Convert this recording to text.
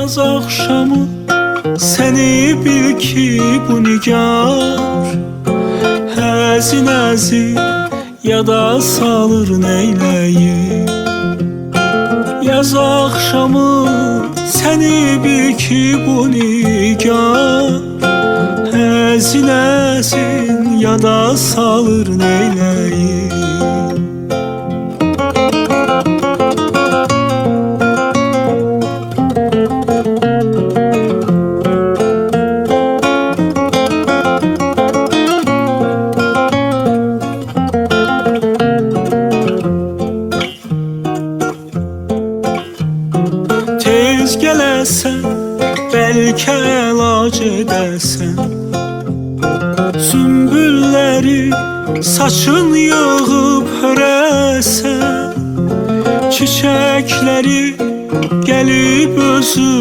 Yaz axşamı səni bil ki bu nigar Həzin-əzin yada salır neyləyim. Yaz axşamı səni bil ki bu nigar Həzin-əzin yada salır neyləyim. Tez gələsən, bəlkə əlac edəsən. Sümbülləri saçın yığıb hörəsən. Çiçəkləri gəlib özü